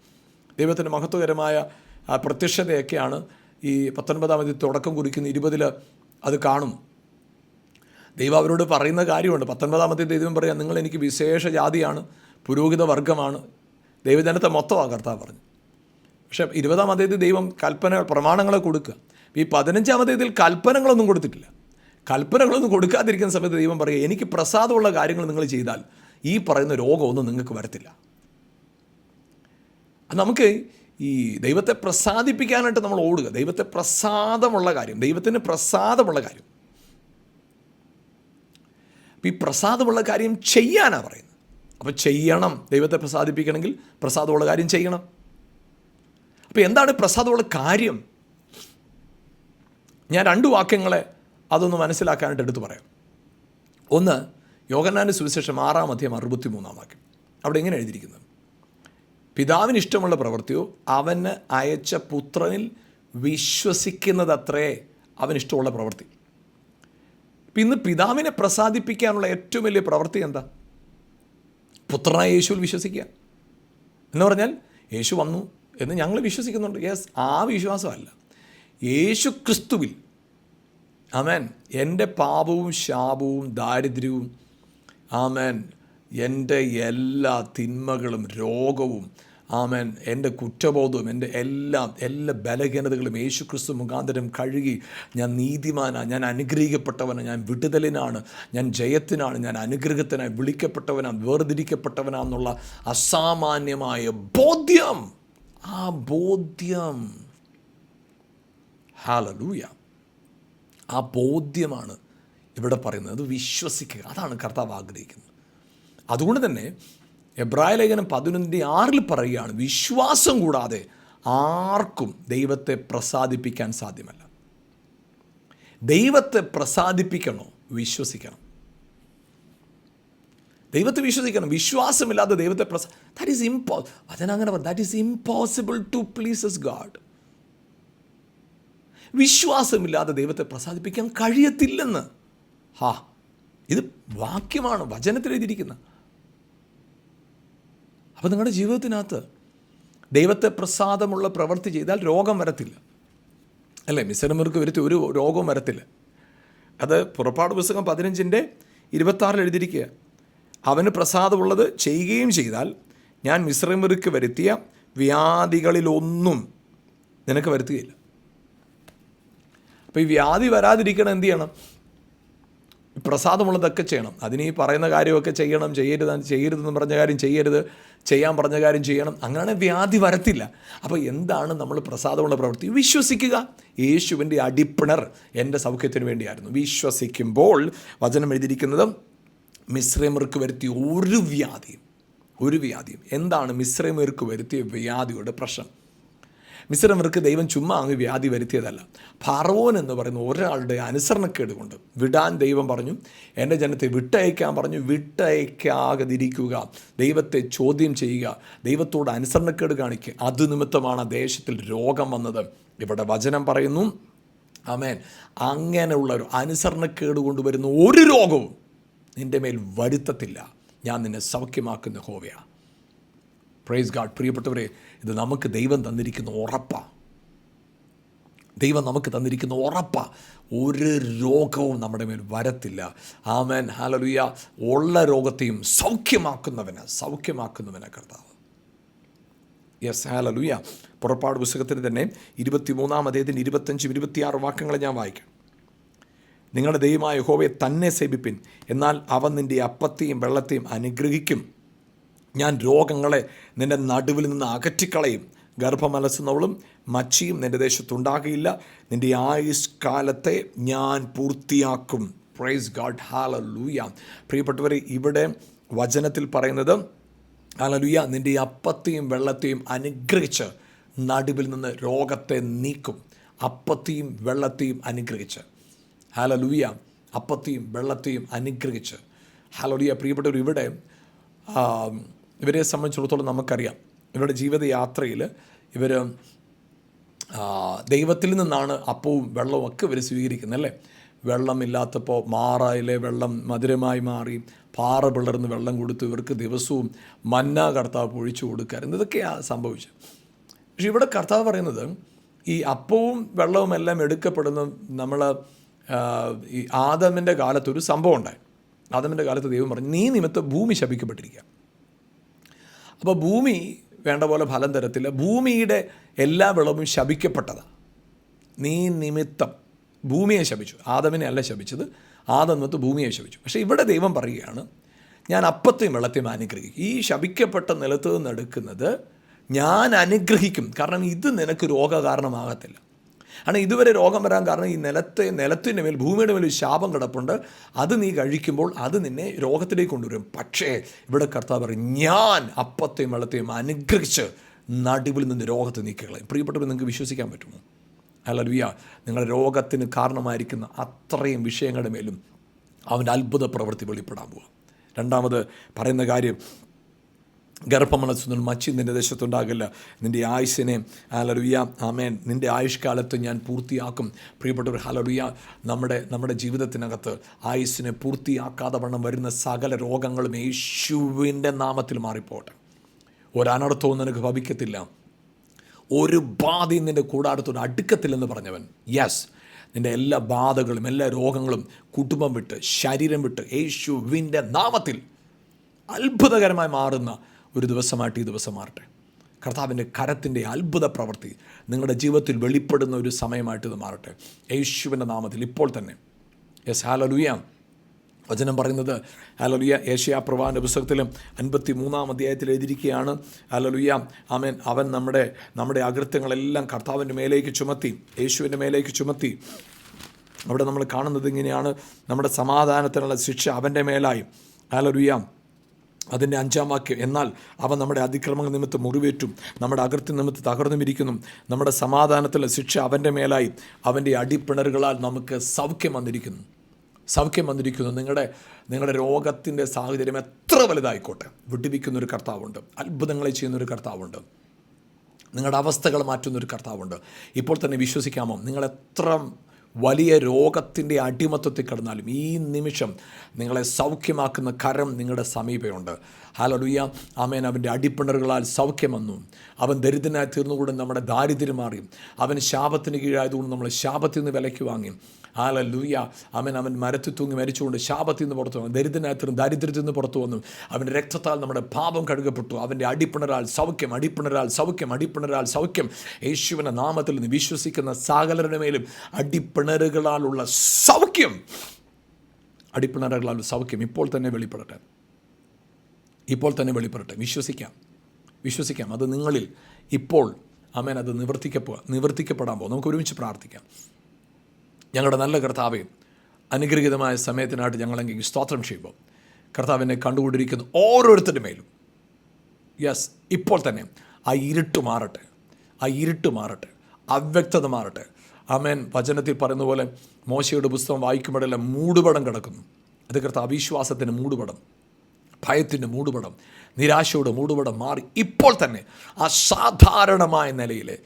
ദൈവത്തിൻ്റെ മഹത്വകരമായ പ്രത്യക്ഷതയൊക്കെയാണ് ഈ 19-ാം അധ്യായത്തിൽ തുടക്കം കുറിക്കുന്ന 20-ൽ അത് കാണും. ദൈവം അവരോട് പറയുന്ന കാര്യമുണ്ട്. 19-ാം അധ്യായത്തിൽ ദൈവം പറയാം, നിങ്ങൾ എനിക്ക് വിശേഷ ജാതിയാണ്, പുരോഹിത വർഗമാണ്, ദൈവജനത്തെ മൊത്തമാണ് കർത്താവ് പറഞ്ഞു. പക്ഷേ 20-ാം അധ്യായത്തിൽ ദൈവം പ്രമാണങ്ങളെ കൊടുക്കുക. ഈ 15-ാം അധ്യായത്തിൽ കൽപ്പനകളൊന്നും കൊടുത്തിട്ടില്ല. കൽപ്പനകളൊന്നും കൊടുക്കാതിരിക്കുന്ന സമയത്ത് ദൈവം പറയുക, എനിക്ക് പ്രസാദമുള്ള കാര്യങ്ങൾ നിങ്ങൾ ചെയ്താൽ ഈ പറയുന്ന രോഗമൊന്നും നിങ്ങൾക്ക് വരത്തില്ല. നമുക്ക് ഈ ദൈവത്തെ പ്രസാദിപ്പിക്കാനായിട്ട് നമ്മൾ ഓടുക. ദൈവത്തിന് പ്രസാദമുള്ള കാര്യം. ഈ പ്രസാദമുള്ള കാര്യം ചെയ്യാനാണ് പറയുന്നത്. അപ്പോൾ ചെയ്യണം. ദൈവത്തെ പ്രസാദിപ്പിക്കണമെങ്കിൽ പ്രസാദമുള്ള കാര്യം ചെയ്യണം. അപ്പോൾ എന്താണ് പ്രസാദമുള്ള കാര്യം? ഞാൻ 2 വാക്യങ്ങളെ അതൊന്ന് മനസ്സിലാക്കാനായിട്ട് എടുത്തു പറയാം. ഒന്ന്, യോഹന്നാന്റെ സുവിശേഷം 6-ാം അധ്യായം 63-ാം വാക്യം. അവിടെ എങ്ങനെ എഴുതിയിരിക്കുന്നത്? പിതാവിന് ഇഷ്ടമുള്ള പ്രവൃത്തിയോ അവന് അയച്ച പുത്രനിൽ വിശ്വസിക്കുന്നതത്രേ അവനിഷ്ടമുള്ള പ്രവൃത്തി. ഇന്ന് പിതാവിനെ പ്രസാദിപ്പിക്കാനുള്ള ഏറ്റവും വലിയ പ്രവൃത്തി എന്താ? പുത്രനായ യേശുവിൽ വിശ്വസിക്കുക എന്ന് പറഞ്ഞാൽ യേശു വന്നു എന്ന് ഞങ്ങൾ വിശ്വസിക്കുന്നുണ്ട്. യെസ്, ആ വിശ്വാസമല്ല, യേശു ക്രിസ്തുവിൽ ആമേൻ എൻ്റെ പാപവും ശാപവും ദാരിദ്ര്യവും ആമേൻ എൻ്റെ എല്ലാ തിന്മകളും രോഗവും ആമേൻ എൻ്റെ കുറ്റബോധവും എൻ്റെ എല്ലാ ബലഹീനതകളും യേശു ക്രിസ്തു മുഖാന്തരം കഴുകി ഞാൻ നീതിമാനാണ്, ഞാൻ അനുഗ്രഹിക്കപ്പെട്ടവനാണ്, ഞാൻ വിടുതലിനാണ്, ഞാൻ ജയത്തിനാണ്, ഞാൻ അനുഗ്രഹത്തിനായി വിളിക്കപ്പെട്ടവനാണ്, വേർതിരിക്കപ്പെട്ടവനാണെന്നുള്ള അസാമാന്യമായ ബോധ്യം, ആ ബോധ്യം, ഹല്ലേലൂയ, ആ ബോധ്യമാണ് ഇവിടെ പറയുന്നത്. അത് വിശ്വസിക്കുക, അതാണ് കർത്താവ് ആഗ്രഹിക്കുന്നത്. അതുകൊണ്ട് തന്നെ എബ്രായ ലേഖനം 11:6 പറയുകയാണ്, വിശ്വാസം കൂടാതെ ആർക്കും ദൈവത്തെ പ്രസാദിപ്പിക്കാൻ സാധ്യമല്ല. ദൈവത്തെ പ്രസാദിപ്പിക്കണോ? വിശ്വസിക്കണം. ദൈവത്തെ വിശ്വസിക്കണം. വിശ്വാസമില്ലാതെ ദൈവത്തെ that is impossible to pleases God. വിശ്വാസമില്ലാതെ ദൈവത്തെ പ്രസാദിപ്പിക്കാൻ കഴിയത്തില്ലെന്ന്. ഇത് വാക്യമാണ്, വചനത്തിൽ എഴുതിയിരിക്കുന്ന. അപ്പോൾ നിങ്ങളുടെ ജീവിതത്തിനകത്ത് ദൈവത്തെ പ്രസാദമുള്ള പ്രവൃത്തി ചെയ്താൽ രോഗം വരത്തില്ല, അല്ലേ? മിശ്രമർക്ക് വരുത്തി ഒരു രോഗവും വരത്തില്ല. അത് പുറപ്പാട് പുസ്തകം 15:26 എഴുതിയിരിക്കുക. അവന് പ്രസാദമുള്ളത് ചെയ്യുകയും ചെയ്താൽ ഞാൻ മിശ്രമർക്ക് വരുത്തിയ വ്യാധികളിലൊന്നും നിനക്ക് വരുത്തുകയില്ല. അപ്പോൾ ഈ വ്യാധി വരാതിരിക്കണം എന്ത് ചെയ്യണം? പ്രസാദമുള്ളതൊക്കെ ചെയ്യണം. അതിന് ഈ പറയുന്ന കാര്യമൊക്കെ ചെയ്യണം. ചെയ്യരുതെന്ന് പറഞ്ഞ കാര്യം ചെയ്യരുത്, ചെയ്യാൻ പറഞ്ഞ കാര്യം ചെയ്യണം. അങ്ങനെ വ്യാധി വരത്തില്ല. അപ്പോൾ എന്താണ് നമ്മൾ പ്രസാദമുള്ള പ്രവൃത്തി? വിശ്വസിക്കുക. യേശുവിൻ്റെ അടിപ്പിണർ എൻ്റെ സൗഖ്യത്തിന് വേണ്ടിയായിരുന്നു. വിശ്വസിക്കുമ്പോൾ വചനം എഴുതിയിരിക്കുന്നത് മിശ്രമർക്ക് വരുത്തിയ ഒരു വ്യാധിയും. എന്താണ് മിശ്രമർക്ക് വരുത്തിയ വ്യാധിയുടെ പ്രശ്നം? മിശ്രമർക്ക് ദൈവം ചുമ്മാ അങ്ങ് വ്യാധി വരുത്തിയതല്ല. ഫറവോൻ എന്ന് പറയുന്ന ഒരാളുടെ അനുസരണക്കേട് കൊണ്ട് വിടാൻ ദൈവം പറഞ്ഞു. എൻ്റെ ജനത്തെ വിട്ടയക്കാൻ പറഞ്ഞു. വിട്ടയക്കാതിരിക്കുക, ദൈവത്തെ ചോദ്യം ചെയ്യുക, ദൈവത്തോട് അനുസരണക്കേട് കാണിക്കുക. അത് നിമിത്തമാണ് ദേശത്തിൽ രോഗം വന്നത്. ഇവിടെ വചനം പറയുന്നു, ആമേൻ, അങ്ങനെയുള്ള ഒരു അനുസരണക്കേട് കൊണ്ടുവരുന്ന ഒരു രോഗവും നിൻ്റെ മേൽ വരുത്തത്തില്ല. ഞാൻ നിന്നെ സൗഖ്യമാക്കുന്ന യഹോവയാണ്. Praise God. പ്രിയപ്പെട്ടവരെ, ഇത് നമുക്ക് ദൈവം തന്നിരിക്കുന്ന ഉറപ്പാണ്. നമുക്ക് തന്നിരിക്കുന്ന ഉറപ്പാണ്. ഒരു രോഗവും നമ്മുടെ മേൽ വരത്തില്ല. ആമേൻ, ഹല്ലേലൂയ. ഉള്ള രോഗത്തെയും സൗഖ്യമാക്കുന്നവനാ കർത്താവ്. Yes, hallelujah. പുറപ്പാട് പുസ്തകത്തിന് തന്നെ 23-ാം അധ്യായത്തിന് 25-26 വാക്യങ്ങൾ ഞാൻ വായിക്കാം. നിങ്ങളുടെ ദൈവമായ യഹോവയെ തന്നെ സേവിപ്പിൻ, എന്നാൽ അവൻ നിൻ്റെ അപ്പത്തെയും വെള്ളത്തെയും അനുഗ്രഹിക്കും. ഞാൻ രോഗങ്ങളെ നിൻ്റെ നടുവിൽ നിന്ന് അകറ്റിക്കളയും. ഗർഭമലസുന്നവളും മച്ചിയും നിൻ്റെ ദേശത്തുണ്ടാകില്ല. നിൻ്റെ ആയുഷ്കാലത്തെ ഞാൻ പൂർത്തിയാക്കും. Praise God. ഹല്ലേലൂയ. പ്രിയപ്പെട്ടവരെ, ഇവിടെ വചനത്തിൽ പറയുന്നത്, ഹല്ലേലൂയ, നിൻ്റെ അപ്പത്തെയും വെള്ളത്തെയും അനുഗ്രഹിച്ച് നടുവിൽ നിന്ന് രോഗത്തെ നീക്കും. അപ്പത്തെയും വെള്ളത്തെയും അനുഗ്രഹിച്ച്. ഹല്ലേലൂയ. അപ്പത്തെയും വെള്ളത്തെയും അനുഗ്രഹിച്ച്. ഹല്ലേലൂയ. പ്രിയപ്പെട്ടവർ, ഇവരെ സംബന്ധിച്ചിടത്തോളം നമുക്കറിയാം, ഇവരുടെ ജീവിതയാത്രയിൽ ഇവർ ദൈവത്തിൽ നിന്നാണ് അപ്പവും വെള്ളവും ഒക്കെ ഇവർ സ്വീകരിക്കുന്നത്, അല്ലേ? വെള്ളമില്ലാത്തപ്പോൾ മാറയിലെ വെള്ളം മധുരമായി മാറി, പാറ പിളർന്ന് വെള്ളം കൊടുത്തു. ഇവർക്ക് ദിവസവും മന്ന കർത്താവ് പൊഴിച്ചു കൊടുക്കാറുണ്ട്. ഇതൊക്കെയാണ് സംഭവിച്ചത്. പക്ഷെ ഇവിടെ കർത്താവ് പറയുന്നത്, ഈ അപ്പവും വെള്ളവും എല്ലാം എടുക്കപ്പെടുന്ന നമ്മൾ ഈ ആദമിൻ്റെ കാലത്തൊരു സംഭവം ഉണ്ടായി. ആദമിൻ്റെ കാലത്ത് ദൈവം പറഞ്ഞു, നീ നിമിത്തം ഭൂമി ശപിക്കപ്പെട്ടിരിക്കുക. അപ്പോൾ ഭൂമി വേണ്ട പോലെ ഫലം തരത്തില്ല. ഭൂമിയുടെ എല്ലാ വിളവും ശപിക്കപ്പെട്ടതാണ്. നീ നിമിത്തം ഭൂമിയെ ശപിച്ചു. ആദമിനെ അല്ല ശപിച്ചത്, ആദം നിമിത്തം ഭൂമിയെ ശപിച്ചു. പക്ഷേ ഇവിടെ ദൈവം പറയുകയാണ്, ഞാൻ അപ്പത്തെയും വെള്ളത്തെയും അനുഗ്രഹിക്കും. ഈ ശപിക്കപ്പെട്ട നിലത്ത് നിന്ന് എടുക്കുന്നത് ഞാൻ അനുഗ്രഹിക്കും. കാരണം ഇത് നിനക്ക് രോഗകാരണമാകത്തില്ല. കാരണം ഇതുവരെ രോഗം വരാൻ കാരണം ഈ നിലത്തിൻ്റെ മേൽ, ഭൂമിയുടെ മേൽ ഒരു ശാപം കിടപ്പുണ്ട്. അത് നീ കഴിക്കുമ്പോൾ അത് നിന്നെ രോഗത്തിലേക്ക് കൊണ്ടുവരും. പക്ഷേ ഇവിടെ കർത്താവ് പറയും, ഞാൻ അപ്പത്തെയും വെള്ളത്തെയും അനുഗ്രഹിച്ച് നടുവിൽ നിന്ന് രോഗത്തെ നീക്കിക്കളയും. പ്രിയപ്പെട്ടവർ, നിങ്ങൾക്ക് വിശ്വസിക്കാൻ പറ്റുമോ? ഹല്ലേലൂയ. നിങ്ങളുടെ രോഗത്തിന് കാരണമായിരിക്കുന്ന അത്രയും വിഷയങ്ങളുടെ മേലും അവൻ്റെ അത്ഭുത പ്രവൃത്തി വെളിപ്പെടാൻ പോവുക. രണ്ടാമത് പറയുന്ന കാര്യം, ഗർഭമലസുന്ന മച്ചി നിൻ്റെ ദേശത്തുണ്ടാകില്ല. നിൻ്റെ ആയുസ്സിനെ, ഹല്ലേലൂയ, ആമേൻ, നിൻ്റെ ആയുഷ്കാലത്ത് ഞാൻ പൂർത്തിയാക്കും. പ്രിയപ്പെട്ടവർ, ഹല്ലേലൂയ, നമ്മുടെ ജീവിതത്തിനകത്ത് ആയുസ്സിനെ പൂർത്തിയാക്കാതെ വണ്ണം വരുന്ന സകല രോഗങ്ങളും യേശുവിൻ്റെ നാമത്തിൽ മാറിപ്പോട്ടെ. ഒരനർത്ഥവും നിനക്ക് ഭവിക്കത്തില്ല. ഒരു ബാധയും നിൻ്റെ കൂടാരത്തോട് അടുക്കത്തില്ലെന്ന് പറഞ്ഞവൻ, യെസ്, നിൻ്റെ എല്ലാ ബാധകളും എല്ലാ രോഗങ്ങളും കുടുംബം വിട്ട് ശരീരം വിട്ട് യേശുവിൻ്റെ നാമത്തിൽ അത്ഭുതകരമായി മാറുന്ന ഒരു ദിവസമായിട്ട് ഈ ദിവസം മാറട്ടെ. കർത്താവിൻ്റെ കരത്തിൻ്റെ അത്ഭുത പ്രവൃത്തി നിങ്ങളുടെ ജീവിതത്തിൽ വെളിപ്പെടുന്ന ഒരു സമയമായിട്ട് ഇത് മാറട്ടെ യേശുവിൻ്റെ നാമത്തിൽ ഇപ്പോൾ തന്നെ. Yes, hallelujah. വചനം പറയുന്നത്, ഹല്ലേലൂയ, യെശയ്യാപ്രവാചകന്റെ പുസ്തകത്തിലും 53-ാം അധ്യായത്തിൽ എഴുതിയിരിക്കുകയാണ്, ഹല്ലേലൂയ, ആമേൻ, അവൻ നമ്മുടെ അകൃത്യങ്ങളെല്ലാം കർത്താവിൻ്റെ മേലേക്ക് ചുമത്തി, യേശുവിൻ്റെ മേലേക്ക് ചുമത്തി. അവിടെ നമ്മൾ കാണുന്നത് ഇങ്ങനെയാണ്, നമ്മുടെ സമാധാനത്തിനുള്ള ശിക്ഷ അവൻ്റെ മേലായി. ഹല്ലേലൂയ. അതിൻ്റെ 5-ാം വാക്യം, എന്നാൽ അവൻ നമ്മുടെ അതിക്രമങ്ങൾ നിമിത്തം മുറിവേറ്റും നമ്മുടെ അകൃത്യം നിമിത്തം തകർന്നുമിരിക്കുന്നു. നമ്മുടെ സമാധാനത്തിലുള്ള ശിക്ഷ അവൻ്റെ മേലായി, അവൻ്റെ അടിപ്പിണറുകളാൽ നമുക്ക് സൗഖ്യം വന്നിരിക്കുന്നു. നിങ്ങളുടെ രോഗത്തിൻ്റെ സാഹചര്യം എത്ര വലുതായിക്കോട്ടെ, വിടുവിക്കുന്നൊരു കർത്താവുണ്ട്, അത്ഭുതങ്ങളെ ചെയ്യുന്നൊരു കർത്താവുണ്ട്. നിങ്ങളുടെ അവസ്ഥകൾ മാറ്റുന്നൊരു കർത്താവുണ്ട്. ഇപ്പോൾ തന്നെ വിശ്വസിക്കാമോ? നിങ്ങൾ എത്ര വലിയ രോഗത്തിൻ്റെ അടിമത്വത്തിൽ കിടന്നാലും ഈ നിമിഷം നിങ്ങളെ സൗഖ്യമാക്കുന്ന കരം നിങ്ങളുടെ സമീപമുണ്ട്. ഹല്ലേലൂയ, ആമേൻ. അവൻ്റെ അടിപ്പിണറുകളാൽ സൗഖ്യം വന്നു. അവൻ ദരിദ്രനായി തീർന്നുകൊണ്ട് നമ്മുടെ ദാരിദ്ര്യം മാറി. അവൻ ശാപത്തിന് കീഴായതുകൊണ്ട് നമ്മൾ ശാപത്തിൽ നിന്ന് വിലയ്ക്ക് വാങ്ങി. ഹല്ലേലൂയ, ആമേൻ. അവൻ മരത്തിൽ തൂങ്ങി മരിച്ചുകൊണ്ട് ശാപത്തിൽ നിന്ന് പുറത്തു വന്നു. ദരിദ്രനായി തീർന്നു ദാരിദ്ര്യത്തിൽ നിന്ന് പുറത്തു വന്നു. അവൻ്റെ രക്തത്താൽ നമ്മുടെ പാപം കഴുകപ്പെട്ടു. അവൻ്റെ അടിപ്പിണറാൽ സൗഖ്യം, അടിപ്പിണറാൽ സൗഖ്യം, അടിപ്പിണറാൽ സൗഖ്യം. യേശുവിൻ്റെ നാമത്തിൽ നിന്ന് വിശ്വസിക്കുന്ന സകലരുടെ മേലും അടിപ്പിണറുകളാലുള്ള സൗഖ്യം, അടിപ്പിണറുകളാലുള്ള സൗഖ്യം ഇപ്പോൾ തന്നെ വെളിപ്പെടട്ടെ. ഇപ്പോൾ തന്നെ വെളിപ്പെടട്ടെ. വിശ്വസിക്കാം. അത് നിങ്ങളിൽ ഇപ്പോൾ ആമേൻ അത് നിവർത്തിക്കപ്പെടാൻ പോകും. നമുക്ക് ഒരുമിച്ച് പ്രാർത്ഥിക്കാം. ഞങ്ങളുടെ നല്ല കർത്താവേ, അനുഗ്രഹീതമായ സമയത്തിനായിട്ട് ഞങ്ങളെങ്കിൽ സ്തോത്രം ചെയ്യുമ്പോൾ കർത്താവിനെ കണ്ടുകൊണ്ടിരിക്കുന്ന ഓരോരുത്തരുടെ മേലും ഇപ്പോൾ തന്നെ ആ ഇരുട്ട് മാറട്ടെ, അവ്യക്തത മാറട്ടെ. ആമേൻ. വചനത്തിൽ പറയുന്ന പോലെ മോശയുടെ പുസ്തകം വായിക്കുമ്പോഴെല്ലാം മൂടുപടം കിടക്കുന്നു. അത് കർത്താവ് അവിശ്വാസത്തിൻ്റെ മൂടുപടം, ഭയത്തിൻ്റെ മൂടുപടം, നിരാശയുടെ മൂടുപടം മാറി ഇപ്പോൾ തന്നെ അസാധാരണമായ നിലയിലെ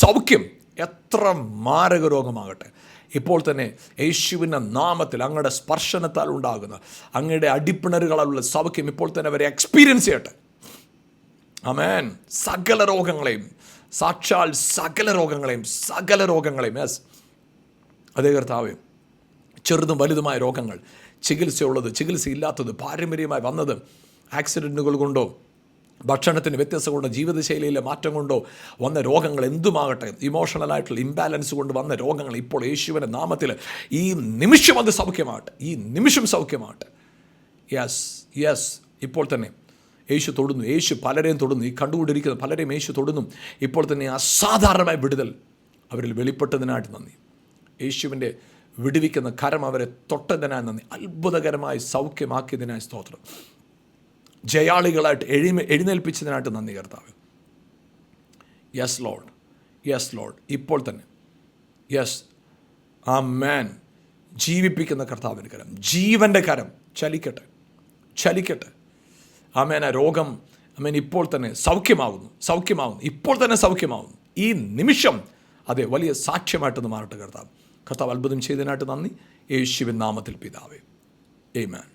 സൗഖ്യം, എത്ര മാരക രോഗമാകട്ടെ, ഇപ്പോൾ തന്നെ യേശുവിൻ്റെ നാമത്തിൽ അങ്ങയുടെ സ്പർശനത്താൽ ഉണ്ടാകുന്ന അങ്ങയുടെ അടിപ്പിണറുകളുള്ള സൗഖ്യം ഇപ്പോൾ തന്നെ അവരെ എക്സ്പീരിയൻസ് ചെയ്യട്ടെ. ആമേൻ. സകല രോഗങ്ങളെയും, സാക്ഷാൽ സകല രോഗങ്ങളെയും അതേ കർത്താവേ, ചെറുതും വലുതുമായ രോഗങ്ങൾ, ചികിത്സയുള്ളത്, ചികിത്സയില്ലാത്തത്, പാരമ്പര്യമായി വന്നത്, ആക്സിഡൻറ്റുകൾ കൊണ്ടോ ഭക്ഷണത്തിന് വ്യത്യസ്തം കൊണ്ടോ ജീവിതശൈലിയിലെ മാറ്റം കൊണ്ടോ വന്ന രോഗങ്ങൾ എന്തുമാകട്ടെ, ഇമോഷണലായിട്ടുള്ള ഇംബാലൻസ് കൊണ്ട് വന്ന രോഗങ്ങൾ ഇപ്പോൾ യേശുവിൻ്റെ നാമത്തിൽ ഈ നിമിഷം അത് സൗഖ്യമാകട്ടെ. യെസ് ഇപ്പോൾ തന്നെ യേശു തൊടുന്നു. യേശു പലരെയും തൊടുന്നു. ഈ കണ്ടുകൊണ്ടിരിക്കുന്ന പലരെയും യേശു തൊടുന്നു. ഇപ്പോൾ തന്നെ അസാധാരണമായ വിടുതൽ അവരിൽ വെളിപ്പെട്ടതിനായിട്ട് നന്ദി. യേശുവിൻ്റെ വിടുവിക്കുന്ന കരം അവരെ തൊട്ടതിനായി നന്ദി. അത്ഭുതകരമായി സൗഖ്യമാക്കിയതിനായി സ്തോത്രം. ജയാളികളായിട്ട് എഴുന്നേൽപ്പിച്ചതിനായിട്ട് നന്ദി കർത്താവ്. യെസ് ലോർഡ് ഇപ്പോൾ തന്നെ ആമേൻ. ജീവിപ്പിക്കുന്ന കർത്താവിൻ്റെ കരം, ജീവൻ്റെ കരം ചലിക്കട്ടെ. ആമേൻ. ആ രോഗം ആമേൻ ഇപ്പോൾ തന്നെ സൗഖ്യമാകുന്നു. ഇപ്പോൾ തന്നെ സൗഖ്യമാകുന്നു. ഈ നിമിഷം അതെ വലിയ സാക്ഷ്യമായിട്ടൊന്ന് മാറട്ടെ കർത്താവ്. അത്ഭുതം ചെയ്തതിനായിട്ട് നന്ദി. യേശുവിൻ നാമത്തിൽ പിതാവേ, ആമേൻ.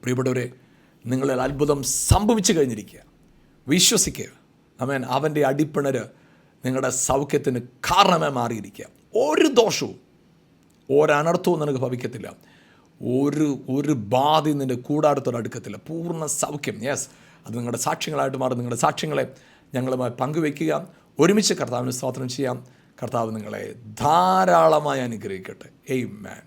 പ്രിയപ്പെട്ടവരെ, നിങ്ങളിൽ അത്ഭുതം സംഭവിച്ചു കഴിഞ്ഞിരിക്കുക. വിശ്വസിക്കുക. ആമേൻ. അവൻ്റെ അടിപ്പിണര് നിങ്ങളുടെ സൗഖ്യത്തിന് കാരണമായി മാറിയിരിക്കുക. ഒരു ദോഷവും ഒരനർത്ഥവും നിനക്ക് ഭവിക്കത്തില്ല. ഒരു ബാധയും നിൻ്റെ കൂടാരത്തോട് അടുക്കത്തില്ല. പൂർണ്ണ സൗഖ്യം. അത് നിങ്ങളുടെ സാക്ഷ്യങ്ങളായിട്ട് മാറും. നിങ്ങളുടെ സാക്ഷ്യങ്ങളെ ഞങ്ങളുമായി പങ്കുവയ്ക്കുക. ഒരുമിച്ച് കർത്താവിന് സ്തോത്രം ചെയ്യാം. കർത്താവ് നിങ്ങളെ ധാരാളമായി അനുഗ്രഹിക്കട്ടെ. ആമേൻ.